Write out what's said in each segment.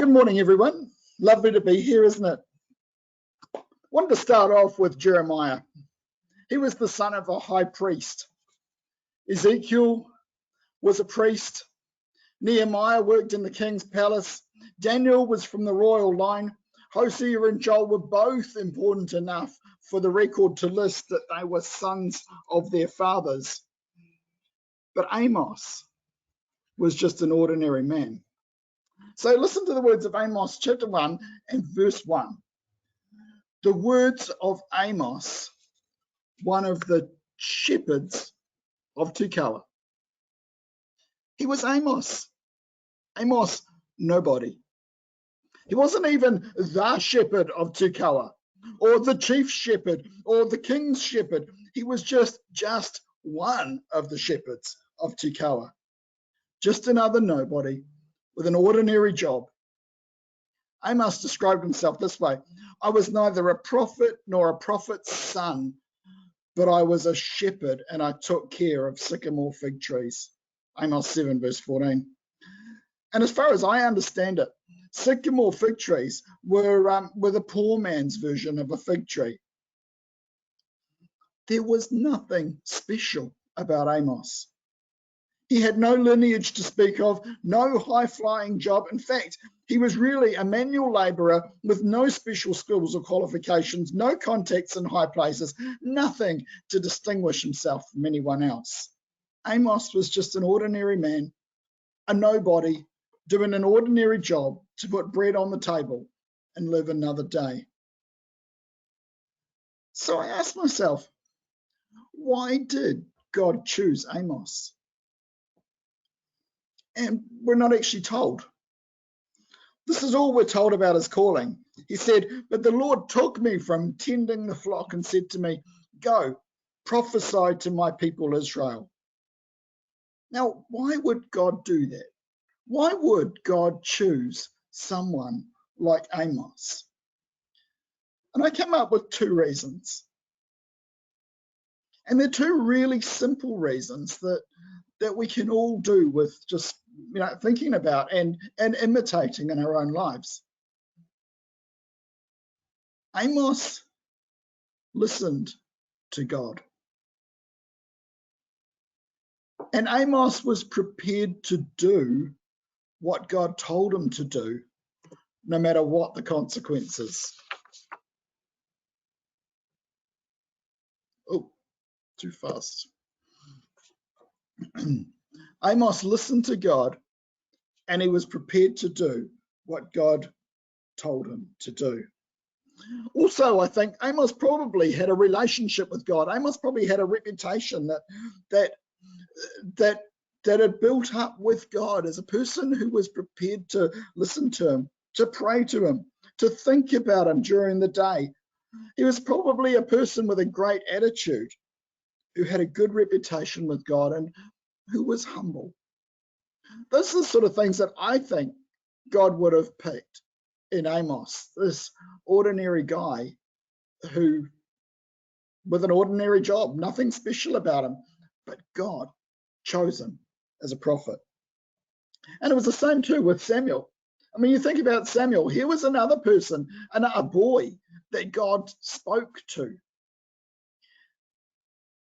Good morning, everyone. Lovely to be here, isn't it? I wanted to start off with Jeremiah. He was the son of a high priest. Ezekiel was a priest. Nehemiah worked in the king's palace. Daniel was from the royal line. Hosea and Joel were both important enough for the record to list that they were sons of their fathers. But Amos was just an ordinary man. So listen to the words of Amos chapter 1 and verse 1. The words of Amos, one of the shepherds of Tekoa. He was Amos. Amos, nobody. He wasn't even the shepherd of Tekoa, or the chief shepherd, or the king's shepherd. He was just one of the shepherds of Tekoa. Just another nobody with an ordinary job. Amos described himself this way: I was neither a prophet nor a prophet's son, but I was a shepherd and I took care of sycamore fig trees. Amos 7 verse 14. And as far as I understand it, sycamore fig trees were the poor man's version of a fig tree. There was nothing special about Amos. He had no lineage to speak of, no high-flying job. In fact, he was really a manual labourer with no special skills or qualifications, no contacts in high places, nothing to distinguish himself from anyone else. Amos was just an ordinary man, a nobody, doing an ordinary job to put bread on the table and live another day. So I asked myself, why did God choose Amos? And we're not actually told. This is all we're told about his calling. He said, but the Lord took me from tending the flock and said to me, go, prophesy to my people Israel. Now, why would God do that? Why would God choose someone like Amos? And I came up with two reasons. And they're two really simple reasons that we can all do with just thinking about and imitating in our own lives. Amos listened to God. And Amos was prepared to do what God told him to do, no matter what the consequences. Oh, too fast. Amos listened to God, and he was prepared to do what God told him to do. Also, I think Amos probably had a relationship with God. Amos probably had a reputation that had built up with God as a person who was prepared to listen to him, to pray to him, to think about him during the day. He was probably a person with a great attitude, who had a good reputation with God and who was humble. Those are the sort of things that I think God would have picked in Amos, this ordinary guy who, with an ordinary job, nothing special about him, but God chose him as a prophet. And it was the same too with Samuel. I mean, you think about Samuel, he was another person, a boy that God spoke to.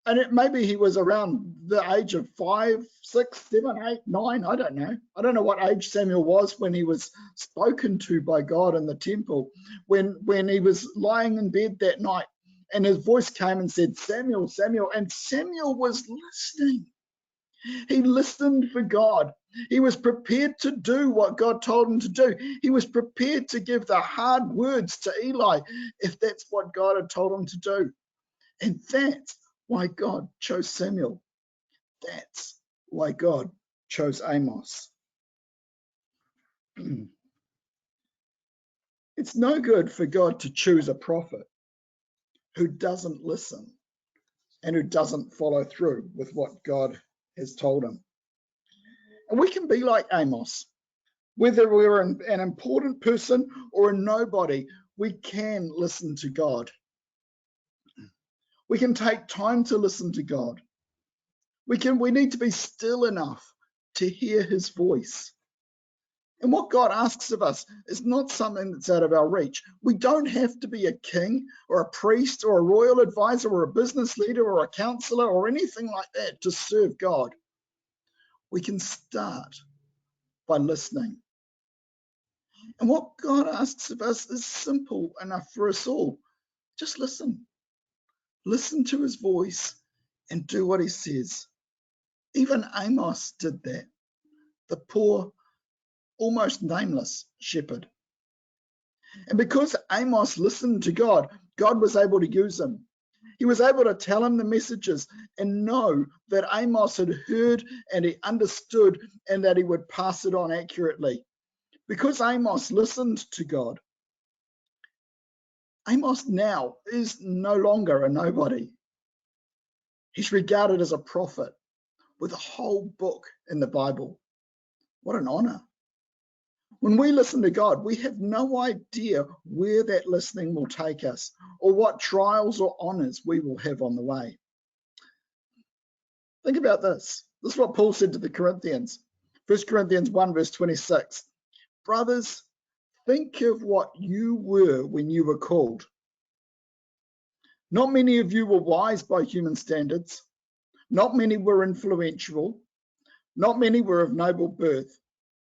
And maybe he was around the age of 5, 6, 7, 8, 9, I don't know. I don't know what age Samuel was when he was spoken to by God in the temple, when he was lying in bed that night and his voice came and said, Samuel, Samuel, and Samuel was listening. He listened for God. He was prepared to do what God told him to do. He was prepared to give the hard words to Eli if that's what God had told him to do. And that's why God chose Samuel. That's why God chose Amos. It's no good for God to choose a prophet who doesn't listen and who doesn't follow through with what God has told him. And we can be like Amos. Whether we're an important person or a nobody, we can listen to God. We can take time to listen to God. We need to be still enough to hear his voice And what God asks of us is not something that's out of our reach. We don't have to be a king or a priest or a royal advisor or a business leader or a counselor or anything like that to serve God. We can start by listening. And what God asks of us is simple enough for us all. Just listen. Listen to his voice and do what he says. Even Amos did that. The poor, almost nameless shepherd. And because Amos listened to God, God was able to use him. He was able to tell him the messages and know that Amos had heard and he understood and that he would pass it on accurately. Because Amos listened to God, Amos now is no longer a nobody. He's regarded as a prophet with a whole book in the Bible. What an honor. When we listen to God, we have no idea where that listening will take us or what trials or honors we will have on the way. Think about this. This is what Paul said to the Corinthians. 1 Corinthians 1 verse 26. Brothers, think of what you were when you were called. Not many of you were wise by human standards. Not many were influential. Not many were of noble birth.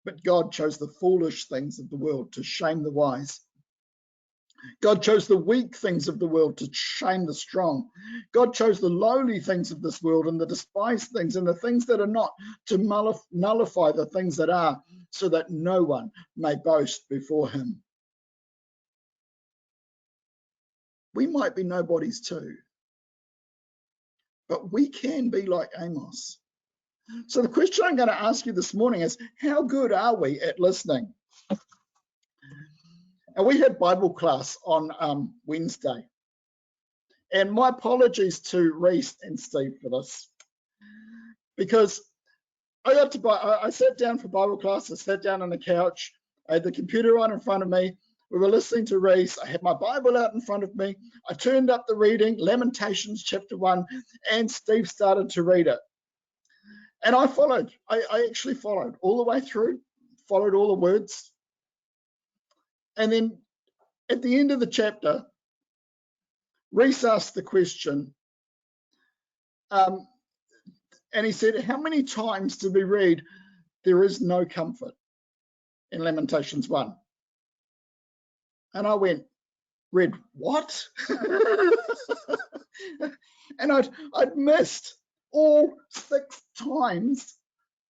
But God chose the foolish things of the world to shame the wise. God chose the weak things of the world to shame the strong. God chose the lowly things of this world and the despised things and the things that are not to nullify the things that are, so that no one may boast before him. We might be nobodies too, but we can be like Amos. So the question I'm going to ask you this morning is, how good are we at listening? And we had Bible class on Wednesday. And my apologies to Reese and Steve for this, because I sat down for Bible class. I sat down on the couch. I had the computer on in front of me. We were listening to Reese. I had my Bible out in front of me. I turned up the reading, Lamentations chapter 1, and Steve started to read it. And I followed. I actually followed all the way through, followed all the words. And then at the end of the chapter, Reese asked the question, and he said, how many times did we read, there is no comfort in Lamentations 1? And I went, read what? And I'd missed all 6 times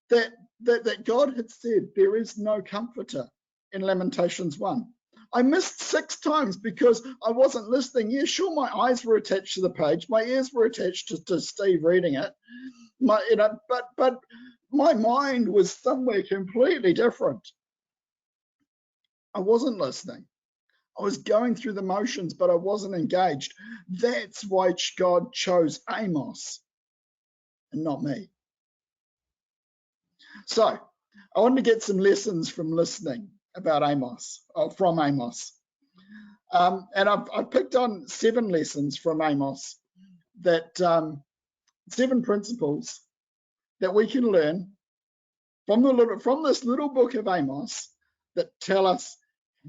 that God had said there is no comforter in Lamentations 1. I missed 6 times because I wasn't listening. Yeah, sure, my eyes were attached to the page, my ears were attached to Steve reading it, but my mind was somewhere completely different. I wasn't listening. I was going through the motions, but I wasn't engaged. That's why God chose Amos and not me. So I wanted to get some lessons from listening about Amos, from Amos. And I've picked on 7 lessons from Amos, that 7 principles that we can learn from this little book of Amos that tell us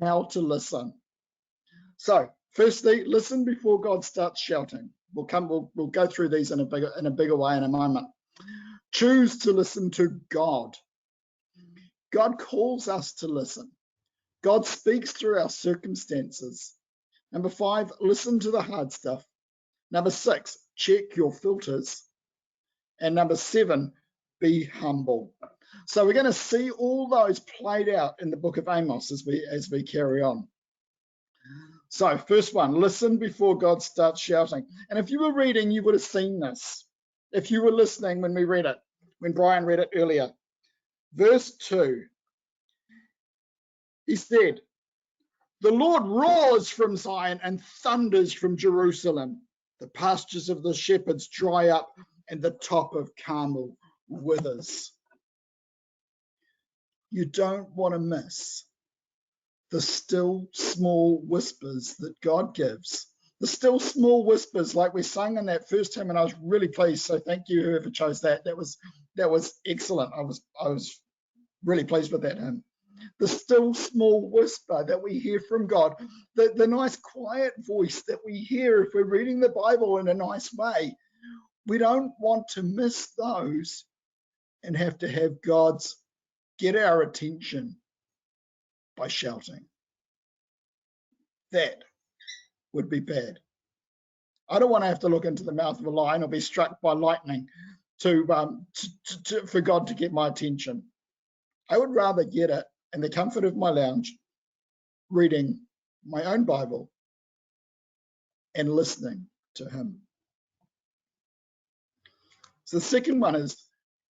how to listen. So firstly, listen before God starts shouting. We'll go through these in a bigger way in a moment. Choose to listen to God. God calls us to listen. God speaks through our circumstances. Number 5, listen to the hard stuff. Number 6, check your filters. And number 7, be humble. So we're going to see all those played out in the book of Amos as we carry on. So first one, listen before God starts shouting. And if you were reading, you would have seen this. If you were listening when we read it, when Brian read it earlier. Verse 2, he said, the Lord roars from Zion and thunders from Jerusalem. The pastures of the shepherds dry up and the top of Carmel withers. You don't want to miss the still small whispers that God gives. The still small whispers, like we sang in that first hymn, and I was really pleased. So thank you, whoever chose that. That was excellent. I was really pleased with that hymn. the still small whisper that we hear from God, the nice quiet voice that we hear if we're reading the Bible in a nice way. We don't want to miss those and have to have God's get our attention by shouting. That would be bad. I don't want to have to look into the mouth of a lion or be struck by lightning for God to get my attention. I would rather get it in the comfort of my lounge, reading my own Bible and listening to him. So the second one is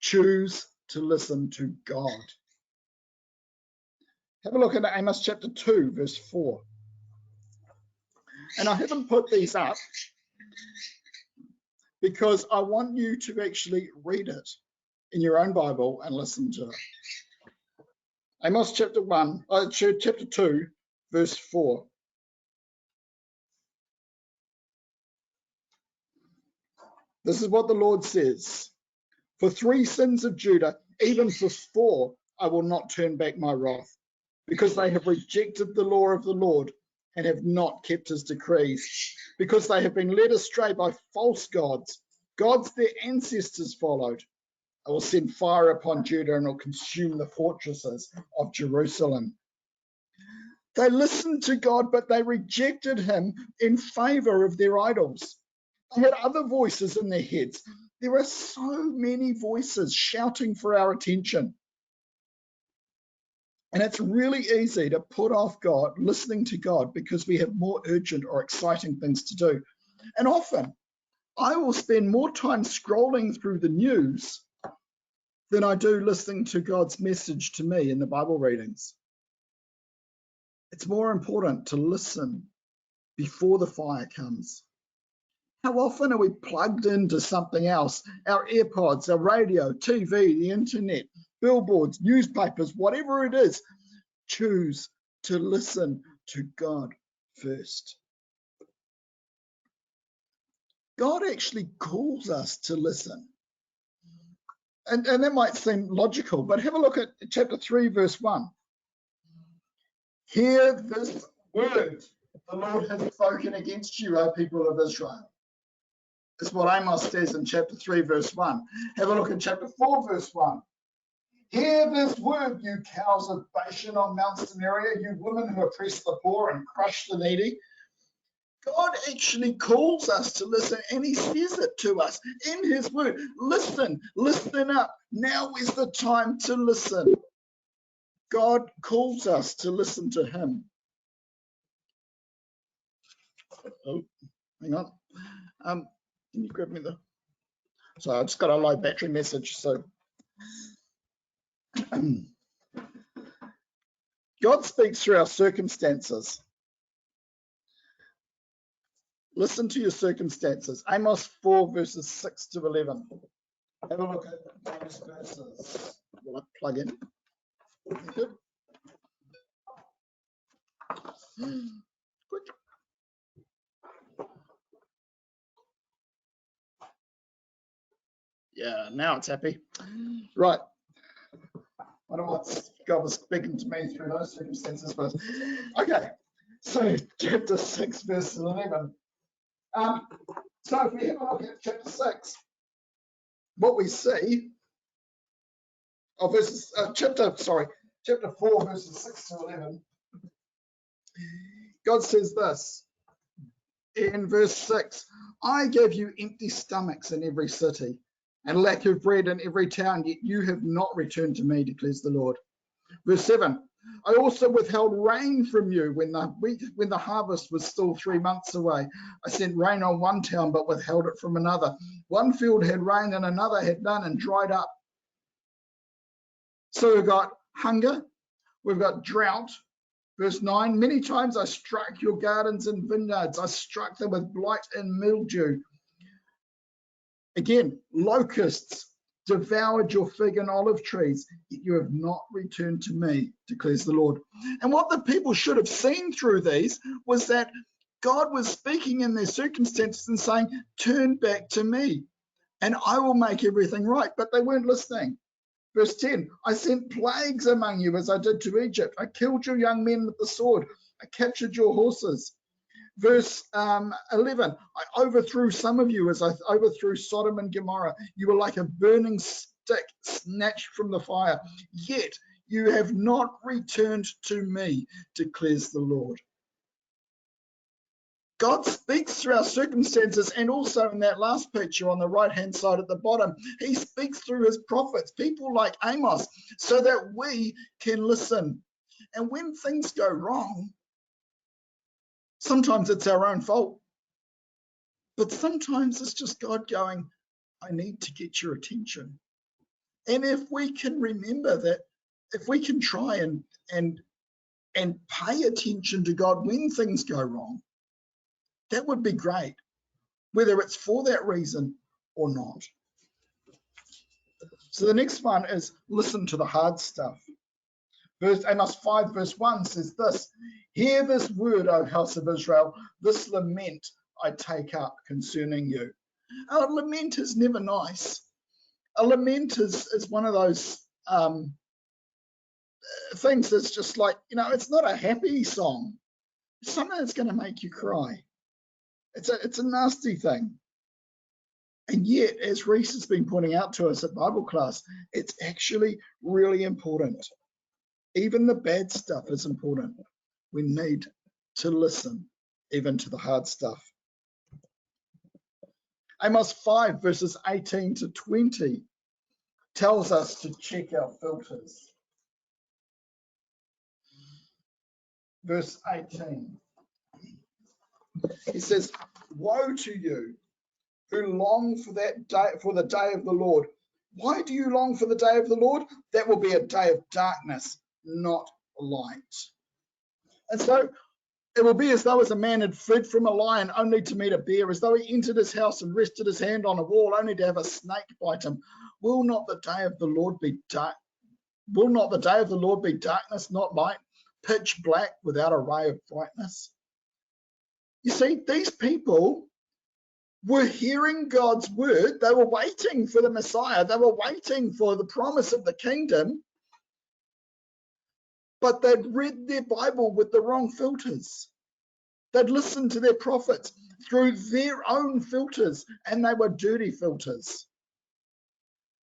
choose to listen to God. Have a look at Amos chapter 2, verse 4. And I haven't put these up because I want you to actually read it in your own Bible and listen to it. Amos chapter 2, verse 4. This is what the Lord says. For 3 sins of Judah, even for 4, I will not turn back my wrath, because they have rejected the law of the Lord and have not kept his decrees, because they have been led astray by false gods, gods their ancestors followed. I will send fire upon Judah and will consume the fortresses of Jerusalem. They listened to God, but they rejected him in favor of their idols. They had other voices in their heads. There are so many voices shouting for our attention. And it's really easy to put off God, listening to God, because we have more urgent or exciting things to do. And often, I will spend more time scrolling through the news than I do listening to God's message to me in the Bible readings. It's more important to listen before the fire comes. How often are we plugged into something else? Our AirPods, our radio, TV, the internet, billboards, newspapers, whatever it is. Choose to listen to God first. God actually calls us to listen. And that might seem logical, but have a look at chapter 3, verse 1. Hear this word the Lord has spoken against you, O people of Israel. That's what Amos says in chapter 3, verse 1. Have a look at chapter 4, verse 1. Hear this word, you cows of Bashan on Mount Samaria, you women who oppress the poor and crush the needy. God actually calls us to listen, and he says it to us in his word. Listen, listen up. Now is the time to listen. God calls us to listen to him. Oh, hang on. Can you grab me the... So I just got a low battery message. So God speaks through our circumstances. Listen to your circumstances. Amos 4, verses 6 to 11. Have a look at those verses. Will I plug in? Good. Quick. Yeah, now it's happy. Right. I don't know what God was speaking to me through those circumstances, but okay. So chapter 6, verse 11. So if we have a look at chapter 6, what we see, chapter 4, verses 6 to 11, God says this in verse 6, I gave you empty stomachs in every city and lack of bread in every town, yet you have not returned to me, declares the Lord. Verse 7, I also withheld rain from you when the harvest was still 3 months away. I sent rain on one town, but withheld it from another. One field had rain and another had none and dried up. So we've got hunger, we've got drought. Verse 9, many times I struck your gardens and vineyards. I struck them with blight and mildew. Again, locusts devoured your fig and olive trees, yet you have not returned to me, declares the Lord. And what the people should have seen through these was that God was speaking in their circumstances and saying, turn back to me and I will make everything right. But they weren't listening. Verse 10, I sent plagues among you as I did to Egypt. I killed your young men with the sword. I captured your horses. Verse 11, I overthrew some of you as I overthrew Sodom and Gomorrah. You were like a burning stick snatched from the fire. Yet you have not returned to me, declares the Lord. God speaks through our circumstances, and also in that last picture on the right-hand side at the bottom, he speaks through his prophets, people like Amos, so that we can listen. And when things go wrong, sometimes it's our own fault, but sometimes it's just God going, I need to get your attention. And if we can remember that, if we can try and pay attention to God when things go wrong, that would be great, whether it's for that reason or not. So the next one is listen to the hard stuff. Amos 5 verse 1 says this, hear this word, O house of Israel, this lament I take up concerning you. A lament is never nice. A lament is one of those things that's just like, it's not a happy song. It's something that's going to make you cry. It's a nasty thing. And yet, as Reese has been pointing out to us at Bible class, it's actually really important. Even the bad stuff is important. We need to listen, even to the hard stuff. Amos 5 verses 18 to 20 tells us to check our filters. Verse 18. He says, woe to you who long for that day, for the day of the Lord. Why do you long for the day of the Lord? That will be a day of darkness, not light. And so it will be as though as a man had fled from a lion only to meet a bear, as though he entered his house and rested his hand on a wall only to have a snake bite him. Will not the day of the Lord be dark? Will not the day of the Lord be darkness, not light, pitch black without a ray of brightness? You see, these people were hearing God's word. They were waiting for the Messiah. They were waiting for the promise of the kingdom. But they'd read their Bible with the wrong filters. They'd listened to their prophets through their own filters, and they were dirty filters.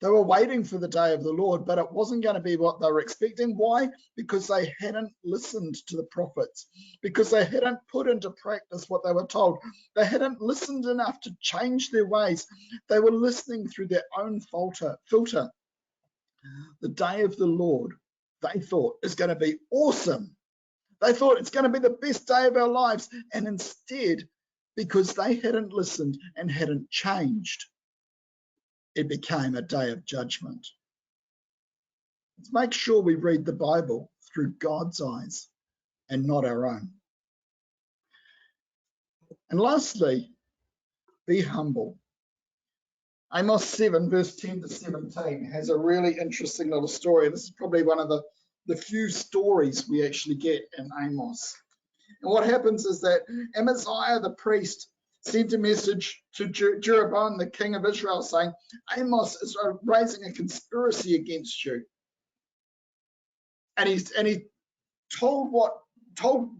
They were waiting for the day of the Lord, but it wasn't going to be what they were expecting. Why? Because they hadn't listened to the prophets, because they hadn't put into practice what they were told. They hadn't listened enough to change their ways. They were listening through their own filter. The day of the Lord, they thought, is going to be awesome. They thought it's going to be the best day of our lives. And instead, because they hadn't listened and hadn't changed, it became a day of judgment. Let's make sure we read the Bible through God's eyes and not our own. And lastly, be humble. Amos 7 verse 10 to 17 has a really interesting little story. This is probably one of the few stories we actually get in Amos. And what happens is that Amaziah the priest sent a message to Jeroboam, the king of Israel, saying, Amos is raising a conspiracy against you. And he told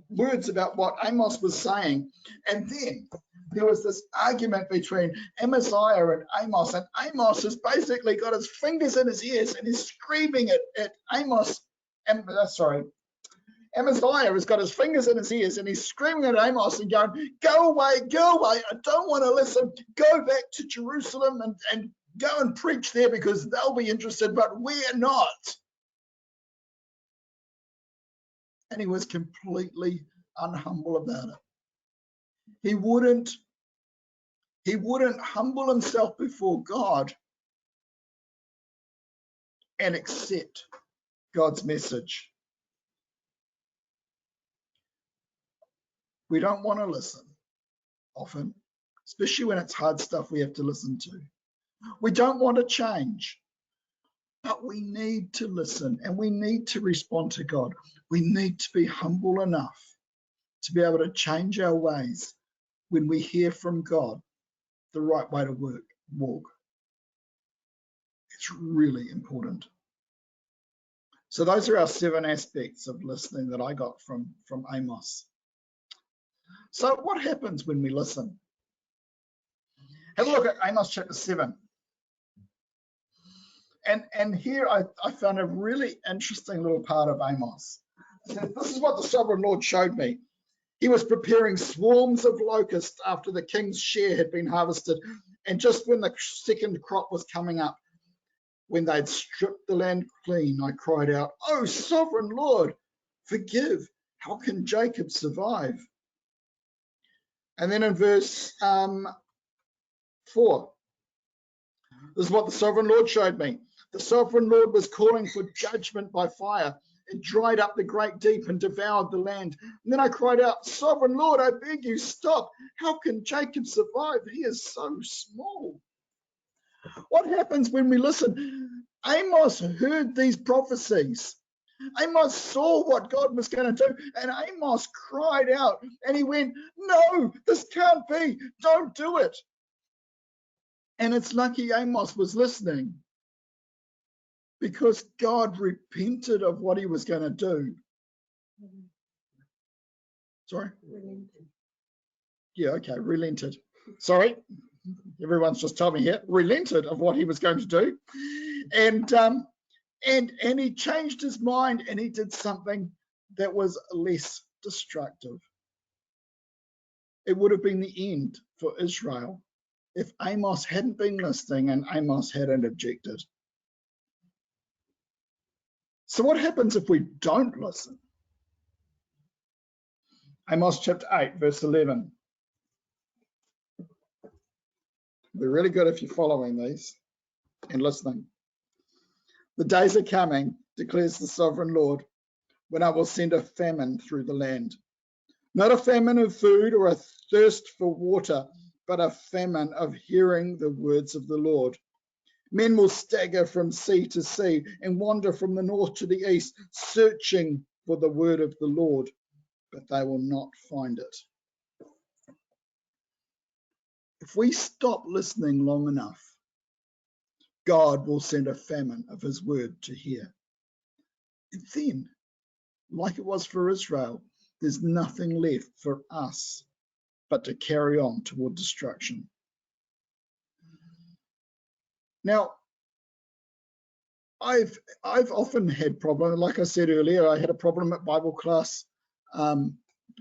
words about what Amos was saying. And then there was this argument between Amaziah and Amos has basically got his fingers in his ears and he's screaming at Amos. Amaziah has got his fingers in his ears and he's screaming at Amos and going, go away, I don't want to listen, go back to Jerusalem and go and preach there because they'll be interested, but we're not. And he was completely unhumble about it. He wouldn't humble himself before God and accept God's message. We don't want to listen often, especially when it's hard stuff we have to listen to. We don't want to change, but we need to listen and we need to respond to God. We need to be humble enough to be able to change our ways when we hear from God the right way to walk. It's really important. So those are our 7 aspects of listening that I got from Amos. So what happens when we listen? Have a look at Amos chapter 7. And here I found a really interesting little part of Amos. This is what the sovereign Lord showed me. He was preparing swarms of locusts after the king's share had been harvested, and just when the second crop was coming up, when they'd stripped the land clean, I cried out, "Oh, sovereign Lord, forgive. How can Jacob survive?" And then in verse 4, this is what the sovereign Lord showed me. The sovereign Lord was calling for judgment by fire. It dried up the great deep and devoured the land. And then I cried out, "Sovereign Lord, I beg you, stop. How can Jacob survive? He is so small." What happens when we listen? Amos heard these prophecies. Amos saw what God was going to do, and Amos cried out, and he went, "No, this can't be. Don't do it." And it's lucky Amos was listening, because God repented of what he was going to do. Sorry? Relented. Yeah, okay, relented. Sorry, everyone's just told me here. Relented of what he was going to do. And he changed his mind, and he did something that was less destructive. It would have been the end for Israel if Amos hadn't been listening and Amos hadn't objected. So what happens if we don't listen? Amos chapter 8, verse 11. They're really good if you're following these and listening. "The days are coming, declares the sovereign Lord, when I will send a famine through the land. Not a famine of food or a thirst for water, but a famine of hearing the words of the Lord. Men will stagger from sea to sea and wander from the north to the east, searching for the word of the Lord, but they will not find it." If we stop listening long enough, God will send a famine of his word to hear. And then, like it was for Israel, there's nothing left for us but to carry on toward destruction. Now, I've often had problems. Like I said earlier, I had a problem at Bible class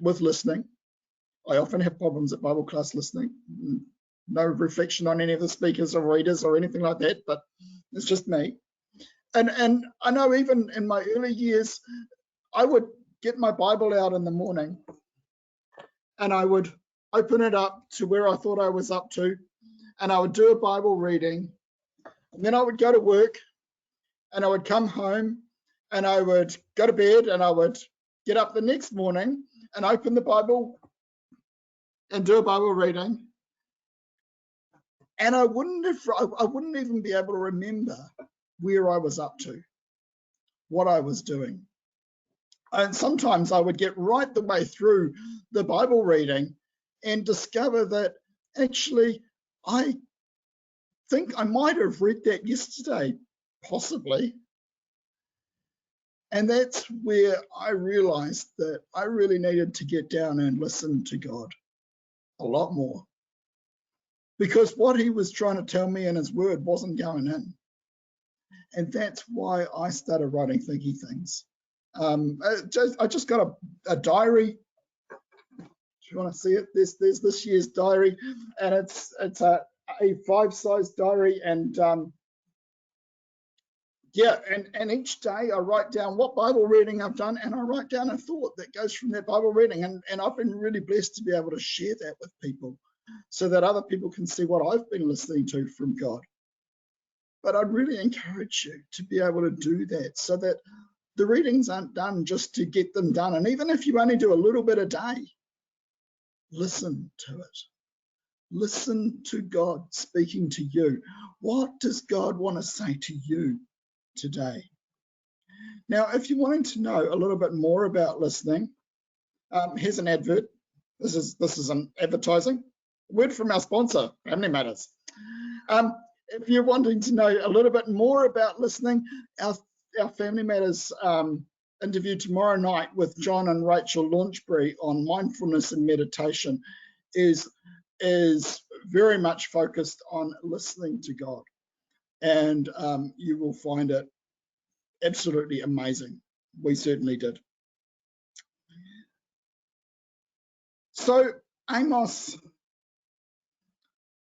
with listening. I often have problems at Bible class listening. No reflection on any of the speakers or readers or anything like that, but it's just me. And I know even in my early years, I would get my Bible out in the morning and I would open it up to where I thought I was up to, and I would do a Bible reading, and then I would go to work, and I would come home, and I would go to bed, and I would get up the next morning and open the Bible and do a Bible reading, and I wouldn't even be able to remember where I was up to, what I was doing. And sometimes I would get right the way through the Bible reading and discover that actually I think I might have read that yesterday, possibly. And that's where I realized that I really needed to get down and listen to God a lot more, because what he was trying to tell me in his word wasn't going in. And that's why I started writing Thinky Things. I just got a diary. If you want to see it, there's this year's diary, and it's a A5 size diary, and yeah, and each day I write down what Bible reading I've done, and I write down a thought that goes from that Bible reading, and I've been really blessed to be able to share that with people so that other people can see what I've been listening to from God. But I'd really encourage you to be able to do that so that the readings aren't done just to get them done. And even if you only do a little bit a day, listen to it. Listen to God speaking to you. What does God want to say to you today? Now, if you're wanting to know a little bit more about listening, here's an advert. This is an advertising. Word from our sponsor, Family Matters. If you're wanting to know a little bit more about listening, our our Family Matters interview tomorrow night with John and Rachel Launchbury on mindfulness and meditation is very much focused on listening to God, and you will find it absolutely amazing. We certainly did. So Amos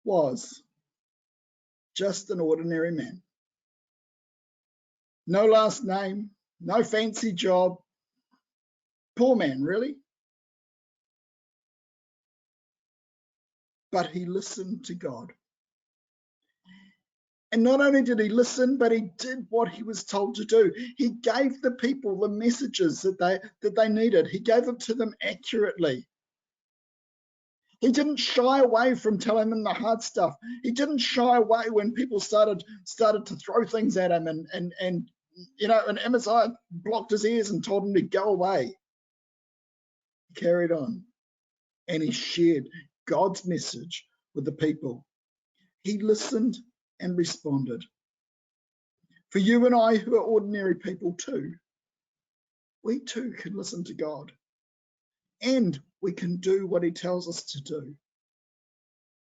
was just an ordinary man. No last name, no fancy job. Poor man, really. But he listened to God. And not only did he listen, but he did what he was told to do. He gave the people the messages that they needed. He gave them to them accurately. He didn't shy away from telling them the hard stuff. He didn't shy away when people started to throw things at him, and Amaziah blocked his ears and told him to go away. He carried on, and he shared God's message with the people. He listened and responded. For you and I, who are ordinary people too, we too can listen to God, and we can do what he tells us to do.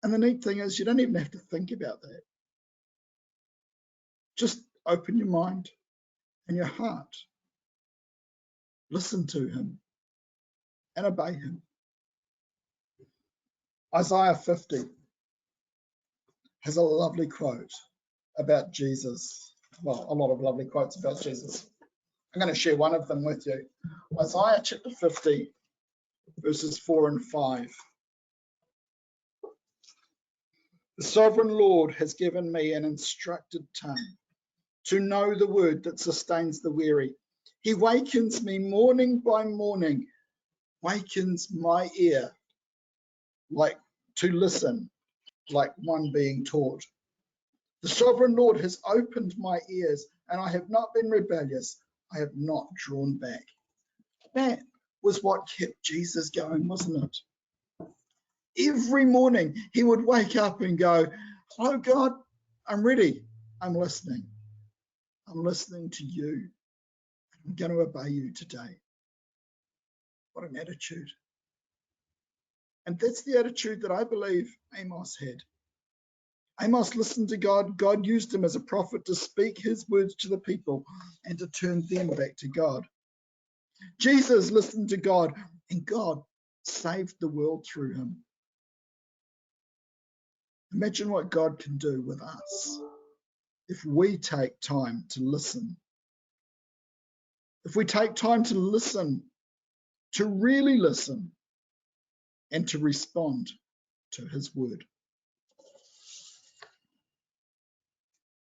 And the neat thing is, you don't even have to think about that. Just open your mind and your heart. Listen to him and obey him. Isaiah 50 has a lovely quote about Jesus. Well, a lot of lovely quotes about Jesus. I'm going to share one of them with you. Isaiah chapter 50, verses 4 and 5. The sovereign Lord has given me an instructed tongue to know the word that sustains the weary. He wakens me morning by morning, wakens my ear like to listen, like one being taught. The sovereign Lord has opened my ears, and I have not been rebellious. I have not drawn back. That was what kept Jesus going, wasn't it? Every morning he would wake up and go, "Hello, God, I'm ready. I'm listening. I'm listening to you. I'm going to obey you today." What an attitude. And that's the attitude that I believe Amos had. Amos listened to God. God used him as a prophet to speak his words to the people and to turn them back to God. Jesus listened to God, and God saved the world through him. Imagine what God can do with us if we take time to listen. If we take time to listen, to really listen, and to respond to his word.